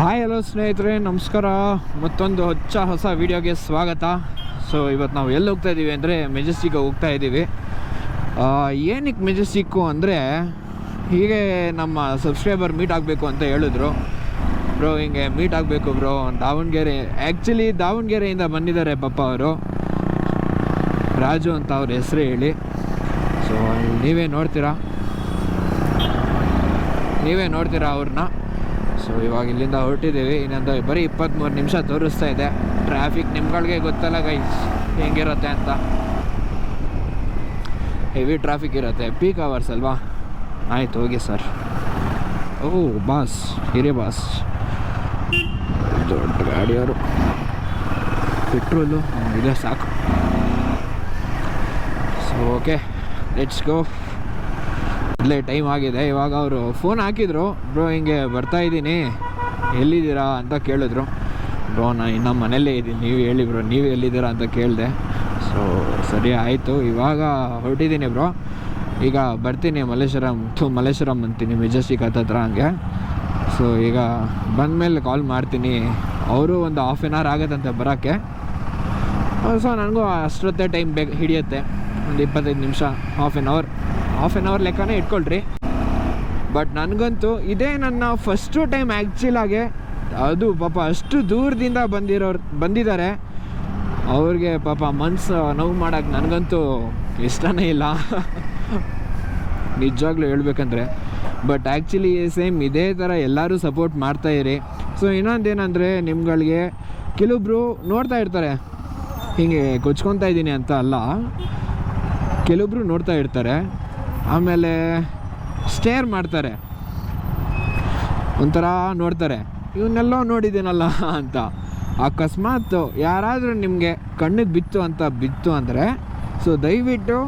Hi hello ಸ್ನೇಹಿತರೆ, ನಮಸ್ಕಾರ. ಮತ್ತೊಂದು ಹೊಸ ವೀಡಿಯೋಗೆ ಸ್ವಾಗತ. ಸೊ ಇವತ್ತು ನಾವು ಎಲ್ಲಿ ಹೋಗ್ತಾ ಇದ್ದೀವಿ ಅಂದರೆ ಮೆಜೆಸ್ಟಿಕ್ಗೆ ಹೋಗ್ತಾ ಇದ್ದೀವಿ. ಏನಕ್ಕೆ ಮೆಜೆಸ್ಟಿಕ್ಕು ಅಂದರೆ, ಹೀಗೆ ನಮ್ಮ ಸಬ್ಸ್ಕ್ರೈಬರ್ ಮೀಟ್ ಆಗಬೇಕು ಅಂತ ಹೇಳಿದ್ರು. ಬ್ರೋ ಹಿಂಗೆ ಮೀಟ್ ಆಗಬೇಕು ಬ್ರೋ, ದಾವಣಗೆರೆ, ಆ್ಯಕ್ಚುಲಿ ದಾವಣಗೆರೆಯಿಂದ ಬಂದಿದ್ದಾರೆ ಪಾಪ ಅವರು, ರಾಜು ಅಂತ ಅವ್ರ ಹೆಸರು ಹೇಳಿ. ಸೊ ನೀವೇ ನೋಡ್ತೀರಾ ಅವ್ರನ್ನ. ಸೊ ಇವಾಗ ಇಲ್ಲಿಂದ ಹೊರಟಿದ್ದೀವಿ. ಇನ್ನೊಂದು ಬರೀ 23 ನಿಮಿಷ ತೋರಿಸ್ತಾ ಇದೆ. ಟ್ರಾಫಿಕ್ ನಿಮ್ಗಳಿಗೆ ಗೊತ್ತಲ್ಲ ಗೈಸ್ ಹೆಂಗಿರುತ್ತೆ ಅಂತ. ಹೆವಿ ಟ್ರಾಫಿಕ್ ಇರುತ್ತೆ, ಪೀಕ್ ಅವರ್ಸ್ ಅಲ್ವಾ. ಆಯ್ತು ಹೋಗಿ ಸರ್. ಬಾಸ್, ಹಿರಿಯ ಬಾಸ್, ದೊಡ್ಡ ಗಾಡಿಯವರು, ಪೆಟ್ರೋಲು ಇದೆ ಸಾಕು. So okay, let's go. ಇಲ್ಲೇ ಟೈಮ್ ಆಗಿದೆ. ಇವಾಗ ಅವರು ಫೋನ್ ಹಾಕಿದ್ರು, ಬ್ರೋ ಹಿಂಗೆ ಬರ್ತಾಯಿದ್ದೀನಿ, ಎಲ್ಲಿದ್ದೀರಾ ಅಂತ ಕೇಳಿದ್ರು. ಬ್ರೋ ನಾನು ನಮ್ಮ ಮನೆಯಲ್ಲೇ ಇದ್ದೀನಿ, ನೀವು ಹೇಳಿ ಬ್ರೋ ನೀವು ಎಲ್ಲಿದ್ದೀರಾ ಅಂತ ಕೇಳಿದೆ. ಸೊ ಸರಿ ಆಯಿತು, ಇವಾಗ ಹೊರಟಿದ್ದೀನಿ ಬ್ರೋ. ಈಗ ಬರ್ತೀನಿ ಮಲ್ಲೇಶ್ವರಂ ಅಂತೀನಿ, ಮೆಜೆಸ್ಟಿಕ್ ಹತ್ರ ಹಂಗೆ. ಸೊ ಈಗ ಬಂದಮೇಲೆ ಕಾಲ್ ಮಾಡ್ತೀನಿ. ಅವರು ಒಂದು ಹಾಫ್ ಆನ್ ಅವರ್ ಆಗುತ್ತಂತೆ ಬರೋಕ್ಕೆ. ಸೊ ನನಗೂ ಅಷ್ಟೊತ್ತೇ ಟೈಮ್ ಹಿಡಿಯುತ್ತೆ, ಒಂದು 25 ನಿಮಿಷ, ಹಾಫ್ ಆನ್ ಅವರ್ ಲೆಕ್ಕನೇ ಇಟ್ಕೊಳ್ರಿ. ಬಟ್ ನನಗಂತೂ ಇದೇ ನನ್ನ ಫಸ್ಟು ಟೈಮ್ ಆ್ಯಕ್ಚುಲಾಗೆ. ಅದು ಪಾಪ ಅಷ್ಟು ದೂರದಿಂದ ಬಂದಿದ್ದಾರೆ. ಅವ್ರಿಗೆ ಪಾಪ ಮನಸ್ಸು ನೋವು ಮಾಡೋಕ್ಕೆ ನನಗಂತೂ ಇಷ್ಟನೇ ಇಲ್ಲ ನಿಜವಾಗ್ಲೂ ಹೇಳ್ಬೇಕಂದ್ರೆ. ಬಟ್ ಆ್ಯಕ್ಚುಲಿ ಸೇಮ್ ಇದೇ ಥರ ಎಲ್ಲರೂ ಸಪೋರ್ಟ್ ಮಾಡ್ತಾಯಿರಿ. ಸೊ ಇನ್ನೊಂದೇನೆಂದರೆ, ನಿಮ್ಗಳಿಗೆ ಕೆಲವೊಬ್ಬರು ನೋಡ್ತಾ ಇರ್ತಾರೆ, ಹೀಗೆ ಕೊಚ್ಕೊತಾ ಇದ್ದೀನಿ ಅಂತ ಅಲ್ಲ, ಕೆಲವೊಬ್ಬರು ನೋಡ್ತಾ ಇರ್ತಾರೆ, ಆಮೇಲೆ ಸ್ಟೇರ್ ಮಾಡ್ತಾರೆ, ಒಂಥರ ನೋಡ್ತಾರೆ, ಇವನ್ನೆಲ್ಲೋ ನೋಡಿದ್ದೀನಲ್ಲ ಅಂತ. ಅಕಸ್ಮಾತ್ ಯಾರಾದರೂ ನಿಮಗೆ ಕಣ್ಣಿಗೆ ಬಿತ್ತು ಅಂದರೆ ಸೊ ದಯವಿಟ್ಟು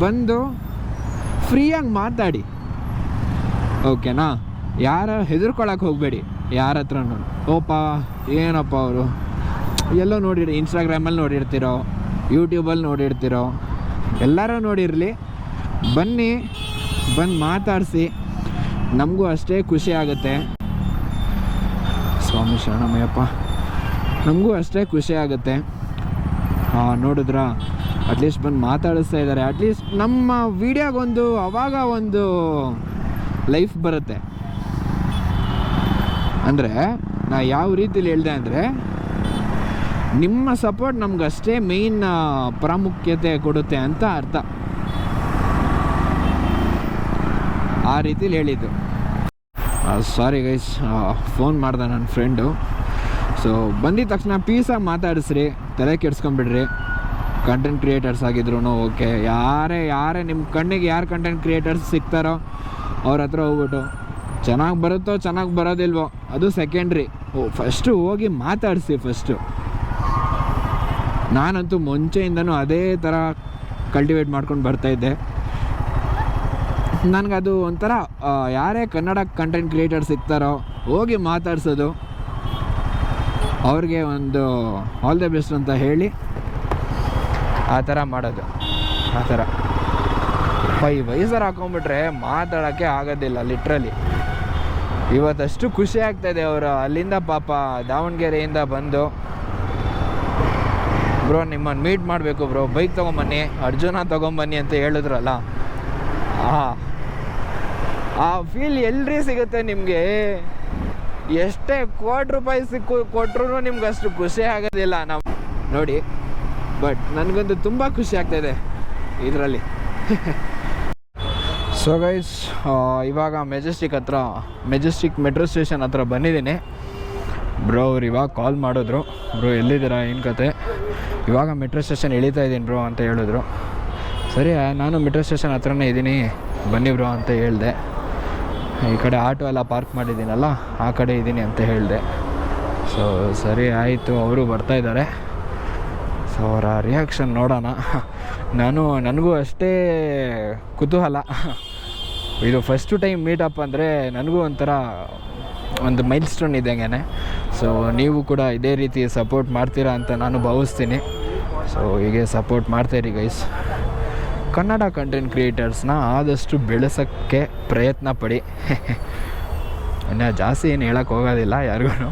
ಬಂದು ಫ್ರೀಯಾಗಿ ಮಾತಾಡಿ, ಓಕೆನಾ. ಯಾರು ಹೆದರ್ಕೊಳಕ್ಕೆ ಹೋಗಬೇಡಿ ಯಾರ ಹತ್ರನೂ. ಏನಪ್ಪ ಅವರು ಎಲ್ಲೋ ಇನ್ಸ್ಟಾಗ್ರಾಮಲ್ಲಿ ನೋಡಿರ್ತೀರೋ, ಯೂಟ್ಯೂಬಲ್ಲಿ ನೋಡಿರ್ತೀರೋ, ಎಲ್ಲರೂ ನೋಡಿರಲಿ, ಬಂದು ಮಾತಾಡಿಸಿ, ನಮಗೂ ಅಷ್ಟೇ ಖುಷಿ ಆಗುತ್ತೆ. ಸ್ವಾಮಿ ಶರಣಮಯ್ಯಪ್ಪ, ನಮಗೂ ಅಷ್ಟೇ ಖುಷಿ ಆಗುತ್ತೆ. ನೋಡಿದ್ರಾ, ಅಟ್ಲೀಸ್ಟ್ ಬಂದು ಮಾತಾಡಿಸ್ತಾ ಇದ್ದಾರೆ. ಅಟ್ಲೀಸ್ಟ್ ನಮ್ಮ ವೀಡಿಯೋಗೊಂದು ಅವಾಗ ಒಂದು ಲೈಫ್ ಬರುತ್ತೆ. ಅಂದರೆ ನಾ ಯಾವ ರೀತಿಲಿ ಹೇಳಿದೆ ಅಂದರೆ, ನಿಮ್ಮ ಸಪೋರ್ಟ್ ನಮಗಷ್ಟೇ ಮೇಯ್ನ್ ಪ್ರಾಮುಖ್ಯತೆ ಕೊಡುತ್ತೆ ಅಂತ ಅರ್ಥ. ಆ ರೀತಿಲಿ ಹೇಳಿದ್ದು. ಸಾರಿ ಗೈಸ್, ಫೋನ್ ಮಾಡ್ದೆ ನನ್ನ ಫ್ರೆಂಡು. ಸೊ ಬಂದಿದ ತಕ್ಷಣ ಪೀಸಾಗಿ ಮಾತಾಡಿಸ್ರಿ, ತಲೆ ಕೆಡ್ಸ್ಕೊಂಬಿಡ್ರಿ. ಕಂಟೆಂಟ್ ಕ್ರಿಯೇಟರ್ಸ್ ಆಗಿದ್ರು ಓಕೆ, ಯಾರೇ ನಿಮ್ಮ ಕಣ್ಣಿಗೆ ಯಾರು ಕಂಟೆಂಟ್ ಕ್ರಿಯೇಟರ್ಸ್ ಸಿಗ್ತಾರೋ ಅವ್ರ ಹತ್ರ ಹೋಗ್ಬಿಟ್ಟು ಚೆನ್ನಾಗಿ ಬರುತ್ತೋ ಚೆನ್ನಾಗಿ ಬರೋದಿಲ್ವೋ ಅದು ಸೆಕೆಂಡ್ರಿ, ಫಸ್ಟು ಹೋಗಿ ಮಾತಾಡಿಸಿ. ನಾನಂತೂ ಮುಂಚೆಯಿಂದನೂ ಅದೇ ಥರ ಕಲ್ಟಿವೇಟ್ ಮಾಡ್ಕೊಂಡು ಬರ್ತಾಯಿದ್ದೆ. ನನಗದು ಒಂಥರ, ಯಾರೇ ಕನ್ನಡ ಕಂಟೆಂಟ್ ಕ್ರಿಯೇಟರ್ ಸಿಗ್ತಾರೋ ಹೋಗಿ ಮಾತಾಡ್ಸೋದು, ಅವ್ರಿಗೆ ಒಂದು ಆಲ್ ದ ಬೆಸ್ಟ್ ಅಂತ ಹೇಳಿ ಆ ಥರ ಮಾಡೋದು. ಆ ಥರ ವೈಸರ್ ಹಾಕೊಂಡ್ಬಿಟ್ರೆ ಮಾತಾಡೋಕ್ಕೆ ಆಗೋದಿಲ್ಲ ಲಿಟ್ರಲಿ. ಇವತ್ತಷ್ಟು ಖುಷಿ ಆಗ್ತಾಯಿದೆ. ಅವರು ಅಲ್ಲಿಂದ ಪಾಪ ದಾವಣಗೆರೆಯಿಂದ ಬಂದು, ಬ್ರೋ ನಿಮ್ಮನ್ನು ಮೀಟ್ ಮಾಡಬೇಕು ಬ್ರೋ, ಬೈಕ್ ತೊಗೊಂಬನ್ನಿ, ಅರ್ಜುನ ತೊಗೊಂಬನ್ನಿ ಅಂತ ಹೇಳಿದ್ರಲ್ಲ, ಆ ಫೀಲ್ ಎಲ್ರಿ ಸಿಗುತ್ತೆ ನಿಮಗೆ. ಎಷ್ಟೇ ₹1 ಕೊಟ್ಟರು ನಿಮ್ಗೆ ಅಷ್ಟು ಖುಷಿ ಆಗೋದಿಲ್ಲ ನಾವು ನೋಡಿ. ಬಟ್ ನನಗಂತೂ ತುಂಬ ಖುಷಿ ಆಗ್ತಾಯಿದೆ ಇದರಲ್ಲಿ. ಸೊ ಗೈಸ್, ಇವಾಗ ಮೆಜೆಸ್ಟಿಕ್ ಮೆಟ್ರೋ ಸ್ಟೇಷನ್ ಹತ್ರ ಬಂದಿದ್ದೀನಿ. ಬ್ರೋ ಅವ್ರು ಇವಾಗ ಕಾಲ್ ಮಾಡಿದ್ರು, ಬ್ರೋ ಎಲ್ಲಿದ್ದೀರಾ, ಏನು ಕತೆ, ಇವಾಗ ಮೆಟ್ರೋ ಸ್ಟೇಷನ್ ಇಳಿತಾ ಇದ್ದೀನಿ ಬ್ರೋ ಅಂತ ಹೇಳಿದ್ರು. ಸರಿ, ನಾನು ಮೆಟ್ರೋ ಸ್ಟೇಷನ್ ಹತ್ರನೇ ಇದ್ದೀನಿ, ಬನ್ನಿ ಬ್ರೋ ಅಂತ ಹೇಳಿದೆ. ಈ ಕಡೆ ಆಟೋ ಎಲ್ಲ ಪಾರ್ಕ್ ಮಾಡಿದ್ದೀನಲ್ಲ, ಆ ಕಡೆ ಇದ್ದೀನಿ ಅಂತ ಹೇಳಿದೆ. ಸೊ ಸರಿ ಆಯಿತು, ಅವರು ಬರ್ತಾಯಿದ್ದಾರೆ. ಸೊ ಅವರ ರಿಯಾಕ್ಷನ್ ನೋಡೋಣ. ನನಗೂ ಅಷ್ಟೇ ಕುತೂಹಲ. ಇದು ಫಸ್ಟು ಟೈಮ್ ಮೀಟಪ್ ಅಂದರೆ ನನಗೂ ಒಂಥರ ಒಂದು ಮೈಲ್ ಸ್ಟೋನ್ ಇದ್ದಂಗೆ. ಸೊ ನೀವು ಕೂಡ ಇದೇ ರೀತಿ ಸಪೋರ್ಟ್ ಮಾಡ್ತೀರಾ ಅಂತ ನಾನು ಭಾವಿಸ್ತೀನಿ. ಸೊ ಹೀಗೆ ಸಪೋರ್ಟ್ ಮಾಡ್ತಾಯಿರಿ ಗೈಸ್. ಕನ್ನಡ ಕಂಟೆಂಟ್ ಕ್ರಿಯೇಟರ್ಸ್ನ ಆದಷ್ಟು ಬೆಳೆಸೋಕ್ಕೆ ಪ್ರಯತ್ನ ಪಡಿ. ಇನ್ನು ಜಾಸ್ತಿ ಏನು ಹೇಳೋಕ್ಕೆ ಹೋಗೋದಿಲ್ಲ ಯಾರಿಗೂ.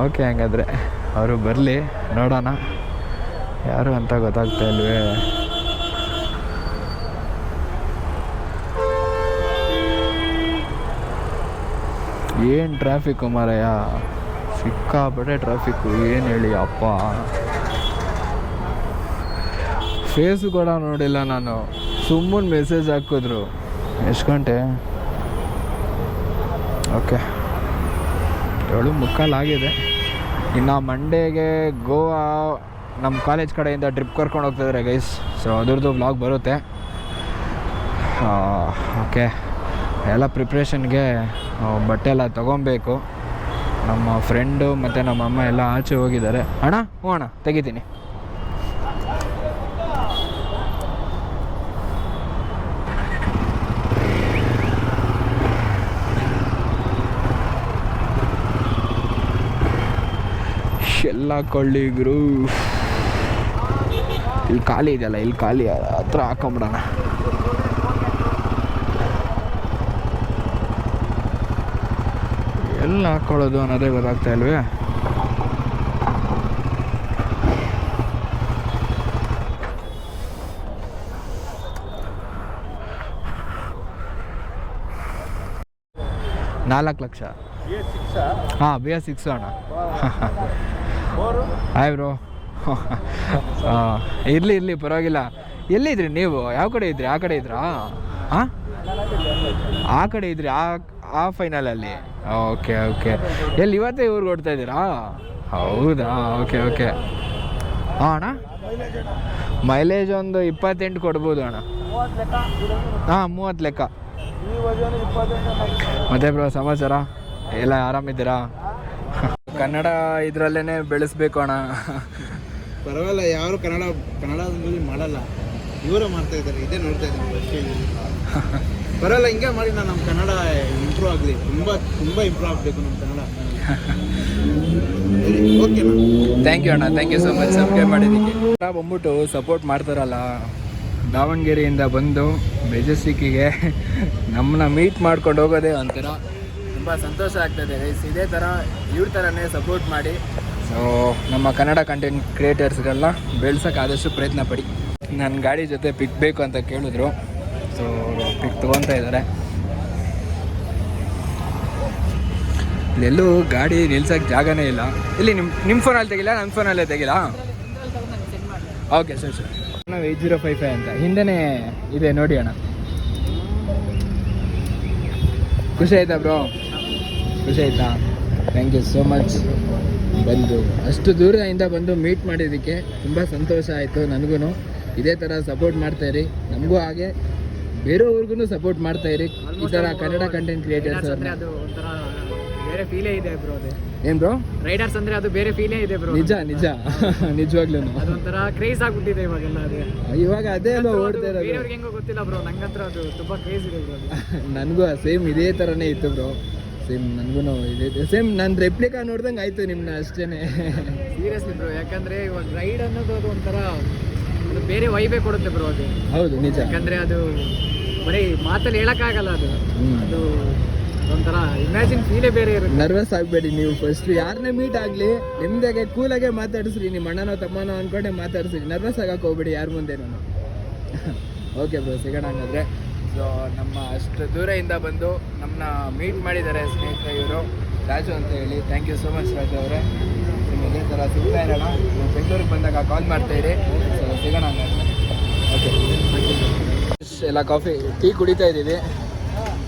ಓಕೆ, ಹಂಗಾದರೆ ಅವರು ಬರಲಿ, ನೋಡೋಣ ಯಾರು ಅಂತ ಗೊತ್ತಾಗ್ತಾ ಇಲ್ವೇ. ಏನು ಟ್ರಾಫಿಕ್ಕು ಮಾರಾಯ, ಸಿಕ್ಕಾಪಟ್ಟೆ ಟ್ರಾಫಿಕ್ಕು. ಏನು ಹೇಳಿ ಅಪ್ಪ, ಫೇಸು ಕೂಡ ನೋಡಿಲ್ಲ ನಾನು, ಸುಮ್ಮನೆ ಮೆಸೇಜ್ ಹಾಕಿದ್ರು. ಎಷ್ಟು ಗಂಟೆ? ಓಕೆ, 7:45 ಆಗಿದೆ. ಇನ್ನು ಮಂಡೇಗೆ ಗೋವಾ ನಮ್ಮ ಕಾಲೇಜ್ ಕಡೆಯಿಂದ ಟ್ರಿಪ್ ಕರ್ಕೊಂಡು ಹೋಗ್ತಾಯಿದ್ದಾರೆ ಗೈಸ್. ಸೊ ಅದ್ರದ್ದು ವ್ಲಾಗ್ ಬರುತ್ತೆ. ಓಕೆ, ಎಲ್ಲ ಪ್ರಿಪ್ರೇಷನ್ಗೆ ಬಟ್ಟೆ ಎಲ್ಲ ತೊಗೊಬೇಕು. ನಮ್ಮ ಫ್ರೆಂಡು ಮತ್ತು ನಮ್ಮ ಅಮ್ಮ ಎಲ್ಲ ಆಚೆ ಹೋಗಿದ್ದಾರೆ. ಅಣ್ಣ, ಹ್ಞೂ ಅಣ್ಣ ತೆಗಿತೀನಿ. ಎಲ್ಲ ಕೊಳ್ಳಿಗರು ಇಲ್ಲಿ ಖಾಲಿ ಇದೆಯಲ್ಲ, ಇಲ್ಲಿ ಖಾಲಿ ಹತ್ರ ಹಾಕೊಂಬಿಡೋಣ. ಎಲ್ಲ ಹಾಕ್ಕೊಳ್ಳೋದು ಅನ್ನೋದೇ ಗೊತ್ತಾಗ್ತಾ ಇಲ್ವೇ. $4 ಲಕ್ಷ. ಹಾಂ, BS6 ಅಣ್ಣ. Hi bro. ಇರಲಿ ಪರವಾಗಿಲ್ಲ. ಎಲ್ಲಿದ್ರಿ ನೀವು? ಯಾವ ಕಡೆ ಇದ್ರಿ? ಆ ಕಡೆ ಇದ್ರಾ? ಹಾಂ, ಆ ಕಡೆ ಇದ್ರಿ, ಆ ಫೈನಲಲ್ಲಿ. ಓಕೆ, ಎಲ್ಲಿ ಇವತ್ತೇ ಊರಿಗೆ ಹೊಡ್ತಾ ಇದ್ದೀರಾ? ಹೌದಾ? ಓಕೆ. ಹಾಂ ಅಣ್ಣ, ಮೈಲೇಜ್ ಒಂದು 28 ಕೊಡ್ಬೋದು ಅಣ್ಣ. ಹಾಂ, 30 ಲೆಕ್ಕ. ಮತ್ತೆ ಬ್ರೋ ಸಮಾಚಾರ ಎಲ್ಲ ಆರಾಮಿದ್ದೀರಾ? ಕನ್ನಡ ಇದರಲ್ಲೇ ಬೆಳೆಸ್ಬೇಕು ಅಣ್ಣ. ಪರವಾಗಿಲ್ಲ, ಯಾರು ಕನ್ನಡದಲ್ಲಿ ಮಾಡಲ್ಲ, ಇವರೇ ಮಾಡ್ತಾ ಇದ್ದಾರೆ. ಇದೇ ನೋಡ್ತಾ ಇದ್ದೀನಿ. ಬರಲ್ಲ, ಹಿಂಗೆ ಮಾಡಿ ನಮ್ಮ ಕನ್ನಡ ಇಂಪ್ರೂವ್ ಆಗಲಿ. ತುಂಬ ಇಂಪ್ರೂವ್ ಆಗಬೇಕು ನಮ್ಮ ಕನ್ನಡ. ಓಕೆನಾ? ಥ್ಯಾಂಕ್ ಯು ಅಣ್ಣ, thank you so much subscribe ಮಾಡಿದ್ದಕ್ಕೆ. ಬಂದ್ಬಿಟ್ಟು ಸಪೋರ್ಟ್ ಮಾಡ್ತಾರಲ್ಲ, ದಾವಣಗೆರೆಯಿಂದ ಬಂದು ಮೆಜೆಸ್ಟಿಕ್ಕಿಗೆ ನಮ್ಮನ್ನ ಮೀಟ್ ಮಾಡ್ಕೊಂಡು ಹೋಗೋದೇ ಒಂಥರ ತುಂಬ ಸಂತೋಷ ಆಗ್ತದೆ ಗೈಸ್. ಇದೇ ಥರ ಇವ್ರ ಥರನೇ ಸಪೋರ್ಟ್ ಮಾಡಿ. ಸೊ ನಮ್ಮ ಕನ್ನಡ ಕಂಟೆಂಟ್ ಕ್ರಿಯೇಟರ್ಸ್ಗಳನ್ನ ಬೆಳ್ಸೋಕ್ಕೆ ಆದಷ್ಟು ಪ್ರಯತ್ನ ಪಡಿ. ನನ್ನ ಗಾಡಿ ಜೊತೆ ಪಿಕ್ ಬೇಕು ಅಂತ ಕೇಳಿದ್ರು. ಸೊ ಪಿಕ್ ತೊಗೊತಾ ಇದ್ದಾರೆ. ಇಲ್ಲೆಲ್ಲೂ ಗಾಡಿ ನಿಲ್ಸೋಕ್ಕೆ ಜಾಗನೇ ಇಲ್ಲ. ಇಲ್ಲಿ ನಿಮ್ಮ ಫೋನಲ್ಲಿ ತೆಗಿಲ್ಲ, ನನ್ನ ಫೋನಲ್ಲೇ ತೆಗಿಲ್ಲ. ಓಕೆ ಸರಿ. ನಾವು 8055 ಅಂತ ಹಿಂದೆನೇ ಇದೆ ನೋಡಿ ಅಣ್ಣ. ಖುಷಿ ಆಯ್ತಾ ಬ್ರೋ? ಖುಷಿ ಆಯ್ತಾ? Thank you so much. ಬಂದು ಅಷ್ಟು ದೂರದಿಂದ ಬಂದು ಮೀಟ್ ಮಾಡಿದ್ದಕ್ಕೆ ತುಂಬ ಸಂತೋಷ ಆಯಿತು ನನಗೂ. ಇದೇ ಥರ ಸಪೋರ್ಟ್ ಮಾಡ್ತಾಯಿರಿ, ನಮಗೂ ಹಾಗೆ ಬೇರೆಯವ್ರಿಗೂ ಸಪೋರ್ಟ್ ಮಾಡ್ತಾಯಿರಿ. ಈ ಥರ ಕನ್ನಡ ಕಂಟೆಂಟ್ ಕ್ರಿಯೇಟರ್ಸ್ ಅವ್ರನ್ನ. ಅದು ಒಂಥರ ಬೇರೆ ಫೀಲೇ ಇದೆ ಬ್ರೋ. ಅದು ಏನು ಬ್ರೋ? ರೈಡರ್ಸ್ ಅಂದರೆ ಅದು ಬೇರೆ ಫೀಲೇ ಇದೆ ಬ್ರೋ. ನಿಜ ನಿಜವಾಗ್ಲೂ ಅದೊಂಥರ ಕ್ರೇಜ್ ಆಗಿಬಿಟ್ಟಿದೆ ಇವಾಗೆಲ್ಲ. ಅದೇ ಇವಾಗ ಅದೇ ಅಲ್ವಾ ಓಡ್ತಾ ಇರೋದು. ಬೇರೆಯವ್ರಿಗೆ ಹೆಂಗೋ ಗೊತ್ತಿಲ್ಲ ಬ್ರೋ, ನಂಗಂತ್ರ ಅದು ತುಂಬ ಕ್ರೇಜ್ ಇದೆ ಬ್ರೋ. ನನಗೂ ಸೇಮ್ ಇದೇ ಥರನೇ ಇತ್ತು ಬ್ರೋ. ಸೇಮ್ ನನಗೂ ಇದೆ ಸೇಮ್. ನಾನು ರೆಪ್ಲಿಕಾ ನೋಡ್ದಂಗೆ ಆಯಿತು ನಿಮ್ಮನ್ನ, ಅಷ್ಟೇ. ಸೀರಿಯಸ್ಲಿ ಬ್ರೋ, ಯಾಕಂದರೆ ಇವಾಗ ರೈಡ್ ಅನ್ನೋದು ಅದು ಒಂಥರ ಅದು ಬೇರೆ ವೈಬೇ ಕೊಡುತ್ತೆ ಬ್ರೋ. ಅದು ಹೌದು ನಿಜ. ಯಾಕಂದರೆ ಅದು ಬರೀ ಮಾತಲ್ಲಿ ಹೇಳೋಕ್ಕಾಗಲ್ಲ. ಅದು ಒಂಥರ ಇಮ್ಯಾಜಿನ್ ಫೀಲೇ ಬೇರೆ ಇರುತ್ತೆ. ನರ್ವಸ್ ಆಗಬೇಡಿ ನೀವು. ಫಸ್ಟ್ ಯಾರನ್ನೇ ಮೀಟ್ ಆಗಲಿ ನಿಮ್ದಾಗೆ ಕೂಲಾಗೆ ಮಾತಾಡಿಸ್ರಿ. ನಿಮ್ಮ ಅಣ್ಣನೋ ತಮ್ಮನೋ ಅಂದ್ಕೊಂಡೆ ಮಾತಾಡಿಸ್ರಿ. ನರ್ವಸ್ ಆಗಕ್ಕೆ ಹೋಗ್ಬೇಡಿ ಯಾರ ಮುಂದೆ. ನಾನು ಓಕೆ ಬ್ರೋ, ಸಿಗೋಣ ಹಂಗಾದ್ರೆ. ಸೊ ನಮ್ಮ ಅಷ್ಟು ದೂರದಿಂದ ಬಂದು ನಮ್ಮನ್ನ ಮೀಟ್ ಮಾಡಿದ್ದಾರೆ ಸ್ನೇಹಿತರೆ ಇವರು, ರಾಜು ಅಂತ ಹೇಳಿ. Thank you so much Raju ಅವರೇ. ನಿಮಗೆ ಇದೇ ಥರ ಸಿಗ್ತಾ ಇರೋಣ. ನೀವು ಬೆಂಗಳೂರಿಗೆ ಬಂದಾಗ ಕಾಲ್ ಮಾಡ್ತಾಯಿರಿ. ಸೊ ಸಿಗೋಣ ಹಂಗಾದ್ರೆ. ಓಕೆ, ಎಲ್ಲ ಕಾಫಿ ಟೀ ಕುಡಿತಾ ಇದ್ದೀವಿ.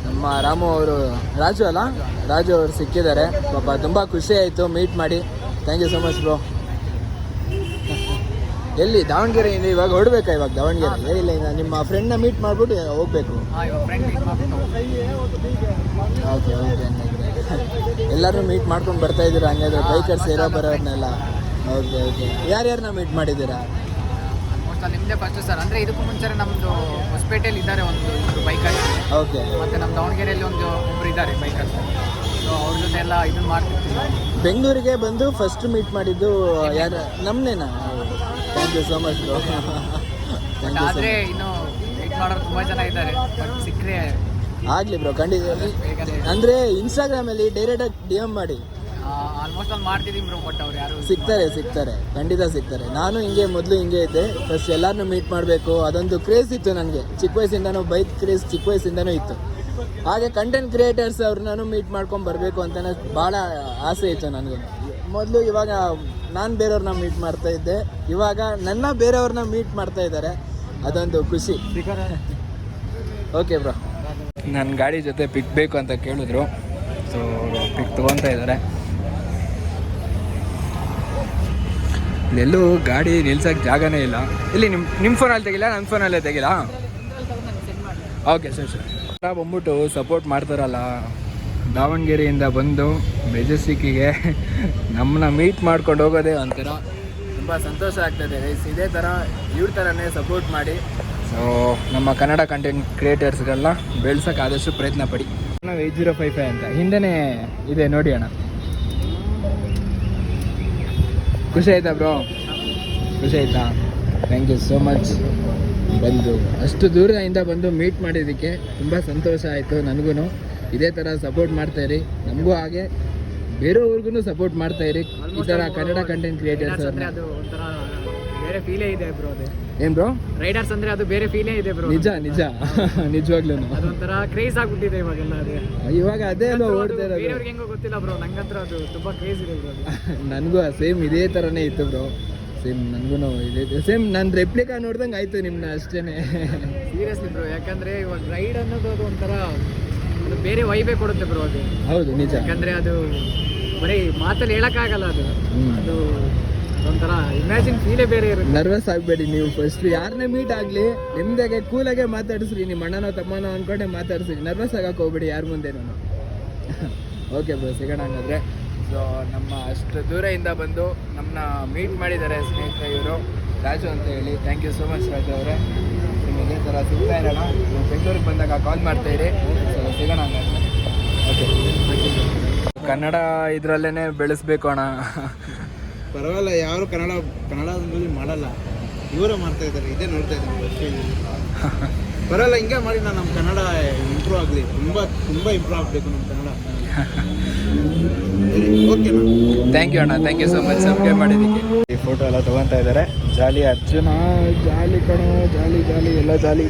ನಮ್ಮ ರಾಮು ಅವರು, ರಾಜು ಅವರು ಸಿಕ್ಕಿದ್ದಾರೆ ಪಾಪ. ತುಂಬ ಖುಷಿ ಆಯಿತು ಮೀಟ್ ಮಾಡಿ. Thank you so much bro. ಎಲ್ಲಿ ದಾವಣಗೆರೆಯಿಂದ ಇವಾಗ ಹೊರಡ್ಬೇಕಾ? ಇವಾಗ ದಾವಣಗೆರೆ ಏನಿಲ್ಲ, ನಿಮ್ಮ ಫ್ರೆಂಡ್ನ ಮೀಟ್ ಮಾಡಿಬಿಟ್ಟು ಹೋಗಬೇಕು. ಓಕೆ ಎಲ್ಲರೂ ಮೀಟ್ ಮಾಡ್ಕೊಂಡು ಬರ್ತಾ ಇದ್ದೀರಾ ಹಂಗಾದ್ರೆ? ಬೈಕರ್ಸ್ ಇರೋ ಬರೋರ್ನೆಲ್ಲ. ಓಕೆ ಯಾರ್ಯಾರನ್ನ ಮೀಟ್ ಮಾಡಿದ್ದೀರಾ? ನಿಮ್ಮದೇ ಫಸ್ಟ್ ಸರ್. ಅಂದರೆ ಇದಕ್ಕೂ ಮುಂಚೆ ನಮ್ಮದು ಹೊಸಪೇಟೆಯಲ್ಲಿ ಇದ್ದಾರೆ ಒಂದು ಬೈಕರ್. ಓಕೆ. ಮತ್ತು ನಮ್ಮ ದಾವಣಗೆರೆಯಲ್ಲಿ ಒಬ್ಬರು ಇದ್ದಾರೆ ಬೈಕರ್ಸ್. ಸೊ ಅವ್ರ ಜೊತೆ ಎಲ್ಲ ಇದನ್ನು ಮಾಡ್ತಿರ್ತೀವಿ. ಬೆಂಗಳೂರಿಗೆ ಬಂದು ಫಸ್ಟ್ ಮೀಟ್ ಮಾಡಿದ್ದು ಯಾರು? ನಮ್ಮನೇನಾ? Thank you so much bro. ಆದರೆ ಇನ್ನೂ ಮೀಟ್ ಮಾಡೋರು ತುಂಬ ಜನ ಇದ್ದಾರೆ. ಬಟ್ ಸಿಕ್ಕರೆ ಆಗಲಿ ಬ್ರೋ ಖಂಡಿತ. ಅಂದರೆ ಇನ್ಸ್ಟಾಗ್ರಾಮಲ್ಲಿ ಡೈರೆಕ್ಟಾಗಿ ಡಿ ಎಮ್ ಮಾಡಿ. ಆಲ್ಮೋಸ್ಟ್ ಅಲ್ಲಿ ಮಾಡ್ತಿದ್ದೀನಿ ಬ್ರೋ, ಬಟ್ ಅವ್ರು ಯಾರು ಸಿಗ್ತಾರೆ ಖಂಡಿತ ಸಿಗ್ತಾರೆ. ನಾನು ಹಿಂಗೆ ಮೊದಲು ಹಿಂಗೆ ಇದ್ದೆ, ಫಸ್ಟ್ ಎಲ್ಲರನ್ನೂ ಮೀಟ್ ಮಾಡಬೇಕು ಅದೊಂದು ಕ್ರೇಜ್ ಇತ್ತು ನನಗೆ. ಚಿಕ್ಕ ವಯಸ್ಸಿಂದನೂ ಬೈಕ್ ಕ್ರೇಜ್ ಚಿಕ್ಕ ವಯಸ್ಸಿಂದನೂ ಇತ್ತು. ಹಾಗೆ ಕಂಟೆಂಟ್ ಕ್ರಿಯೇಟರ್ಸ್ ಅವ್ರನ್ನೂ ಮೀಟ್ ಮಾಡ್ಕೊಂಡು ಬರಬೇಕು ಅಂತಲೇ ಭಾಳ ಆಸೆ ಇತ್ತು ನನಗೆ ಮೊದಲು. ಇವಾಗ ನಾನು ಬೇರೆಯವ್ರನ್ನ ಮೀಟ್ ಮಾಡ್ತಾ ಇದ್ದೆ, ಇವಾಗ ನನ್ನ ಬೇರೆಯವ್ರನ್ನ ಮೀಟ್ ಮಾಡ್ತಾ ಇದ್ದಾರೆ, ಅದೊಂದು ಖುಷಿ. ಓಕೆ ಬ್ರೋ, ನನ್ನ ಗಾಡಿ ಜೊತೆ ಪಿಕ್ ಬೇಕು ಅಂತ ಕೇಳಿದ್ರು, ಸೊ ಪಿಕ್ ತೊಗೊತಾ ಇದ್ದಾರೆ. ಇಲ್ಲೆಲ್ಲೂ ಗಾಡಿ ನಿಲ್ಸೋಕ್ಕೆ ಜಾಗನೇ ಇಲ್ಲ. ಇಲ್ಲಿ ನಿಮ್ಮ ಫೋನಲ್ಲಿ ತೆಗಿಲ್ಲ, ನನ್ನ ಫೋನಲ್ಲೇ ತೆಗಿಲ್ಲ. ಓಕೆ ಸರ್ ಬಂದ್ಬಿಟ್ಟು ಸಪೋರ್ಟ್ ಮಾಡ್ತಾರಲ್ಲ, ದಾವಣಗೆರೆಯಿಂದ ಬಂದು ಮೆಜೆಸ್ಟಿಕ್ಕಿಗೆ ನಮ್ಮನ್ನ ಮೀಟ್ ಮಾಡ್ಕೊಂಡು ಹೋಗೋದೇ ಒಂಥರ ತುಂಬ ಸಂತೋಷ ಆಗ್ತದೆ. ಇದೇ ಥರ ಇವ್ರ ಥರನೇ ಸಪೋರ್ಟ್ ಮಾಡಿ. ಸೊ ನಮ್ಮ ಕನ್ನಡ ಕಂಟೆಂಟ್ ಕ್ರಿಯೇಟರ್ಸ್ಗಳನ್ನ ಬೆಳ್ಸೋಕ್ಕೆ ಆದಷ್ಟು ಪ್ರಯತ್ನ ಪಡಿ. 8055 ಅಂತ ಹಿಂದೆನೇ ಇದೆ ನೋಡಿ ಅಣ್ಣ. ಖುಷಿ ಆಯ್ತಾ ಬ್ರೋ? ಖುಷಿ ಆಯ್ತಾ? Thank you so much. ಬಂದು ಅಷ್ಟು ದೂರದಿಂದ ಬಂದು ಮೀಟ್ ಮಾಡಿದ್ದಕ್ಕೆ ತುಂಬ ಸಂತೋಷ ಆಯಿತು ನನಗೂ. ಇದೇ ಥರ ಸಪೋರ್ಟ್ ಮಾಡ್ತಾಯಿರಿ, ನಮಗೂ ಹಾಗೆ ಬೇರೆಯವ್ರಿಗೂ ಸಪೋರ್ಟ್ ಮಾಡ್ತಾಯಿರಿ. ಈ ಥರ ಕನ್ನಡ ಕಂಟೆಂಟ್ ಕ್ರಿಯೇಟರ್ಸ್ ಅಂದ್ರೆ ಅದು ಒಂಥರ ಬೇರೆ ಫೀಲೇ ಇದೆ ಬ್ರೋ. ಅದೇ ಏನು ಬ್ರೋ, ರೈಡರ್ಸ್ ಅಂದ್ರೆ ಅದು ಬೇರೆ ಫೀಲೇ ಇದೆ ಬ್ರೋ. ನಿಜ ನಿಜವಾಗ್ಲೂ ಅದೊಂಥರ ಕ್ರೇಜ್ ಆಗ್ಬಿಟ್ಟಿದೆ ಇವಾಗೆಲ್ಲ. ಅದೇ ಇವಾಗ ಅದೇ ಅಲ್ವಾ ಓಡ್ತಾ ಇರೋದು. ಬೇರೆಯವ್ರಿಗೆ ಹೆಂಗೋ ಗೊತ್ತಿಲ್ಲ ಬ್ರೋ, ನಂಗಂತ್ರ ಅದು ತುಂಬಾ ಕ್ರೇಜ್ ಇದೆ ಬ್ರೋ. ನನಗೂ ಸೇಮ್ ಇದೇ ಥರನೇ ಇತ್ತು ಬ್ರೋ. ಸೇಮ್ ನನಗೂ ಇದೆ ಸೇಮ್. ನಾನು ರೆಪ್ಲಿಕಾ ನೋಡ್ದಂಗೆ ಆಯಿತು ನಿಮ್ಮನ್ನ ಅಷ್ಟೇ. ಸೀರಿಯಸ್ಲಿ ಬ್ರೋ, ಯಾಕಂದ್ರೆ ಇವಾಗ ರೈಡ್ ಅನ್ನೋದು ಅದು ಒಂಥರ ಅದು ಬೇರೆ ವೈಬೇ ಕೊಡುತ್ತೆ ಬ್ರೋ. ಅದು ಹೌದು ನಿಜ. ಯಾಕಂದ್ರೆ ಅದು ಬರೀ ಮಾತಲ್ಲಿ ಹೇಳಕ್ಕಾಗಲ್ಲ. ಅದು ಒಂಥರ ಇಮ್ಯಾಜಿನ್ ಫೀಲೇ ಬೇರೆ ಇರುತ್ತೆ. ನರ್ವಸ್ ಆಗಬೇಡಿ ನೀವು. ಫಸ್ಟ್ ಯಾರನ್ನೇ ಮೀಟ್ ಆಗಲಿ ನಿಮ್ದಾಗೆ ಕೂಲಾಗೆ ಮಾತಾಡಿಸ್ರಿ. ನಿಮ್ಮ ಅಣ್ಣನೋ ತಮ್ಮನೋ ಅಂದ್ಕೊಂಡೆ ಮಾತಾಡಿಸ್ರಿ, ನರ್ವಸ್ ಆಗಕ್ಕೆ ಹೋಗ್ಬೇಡಿ ಯಾರ ಮುಂದೆ. ನಾನು ಓಕೆ ಬ್ರೋ, ಸಿಗೋಣ ಹಂಗಾದ್ರೆ. ಸೊ ನಮ್ಮ ಅಷ್ಟು ದೂರದಿಂದ ಬಂದು ನಮ್ಮನ್ನ ಮೀಟ್ ಮಾಡಿದ್ದಾರೆ ಸ್ನೇಹಿತರೆ ಇವರು, ರಾಜು ಅಂತ ಹೇಳಿ. Thank you so much Raju ಅವರೇ. ನಿಮಗೆ ಇದೇ ಥರ ಸಿಗ್ತಾ ಇರೋಣ. ನೀವು ಬೆಂಗಳೂರಿಗೆ ಬಂದಾಗ ಕಾಲ್ ಮಾಡ್ತಾಯಿರಿ. ಸೊ ಸಿಗೋಣ ಹಂಗಾದ್ರೆ. ಓಕೆ, ಕನ್ನಡ ಇದರಲ್ಲೇ ಬೆಳೆಸ್ಬೇಕು ಅಣ್ಣ. ಪರವಾಗಿಲ್ಲ, ಯಾರು ಕನ್ನಡದಲ್ಲಿ ಮಾಡಲ್ಲ, ಇವರೇ ಮಾಡ್ತಾ ಇದ್ದಾರೆ. ಇದೇ ನೋಡ್ತಾ ಇದ್ದೀನಿ ಫಸ್ಟ್. ಪರವಾಗಿಲ್ಲ, ಹಿಂಗೆ ಮಾಡಿ ನಮ್ಮ ಕನ್ನಡ ಇಂಪ್ರೂವ್ ಆಗಲಿ. ತುಂಬ ಇಂಪ್ರೂವ್ ಆಗಬೇಕು ನಮ್ಮ ಕನ್ನಡ. ಓಕೆನಾ? ಥ್ಯಾಂಕ್ ಯು ಅಣ್ಣ, thank you so much subscribe ಮಾಡಿದ್ದಕ್ಕೆ. ಈ ಫೋಟೋ ಎಲ್ಲ ತೊಗೊತಾ ಇದ್ದಾರೆ. ಜಾಲಿ ಅರ್ಜುನ, ಜಾಲಿ ಕಣೋ, ಜಾಲಿ ಎಲ್ಲ ಜಾಲಿ.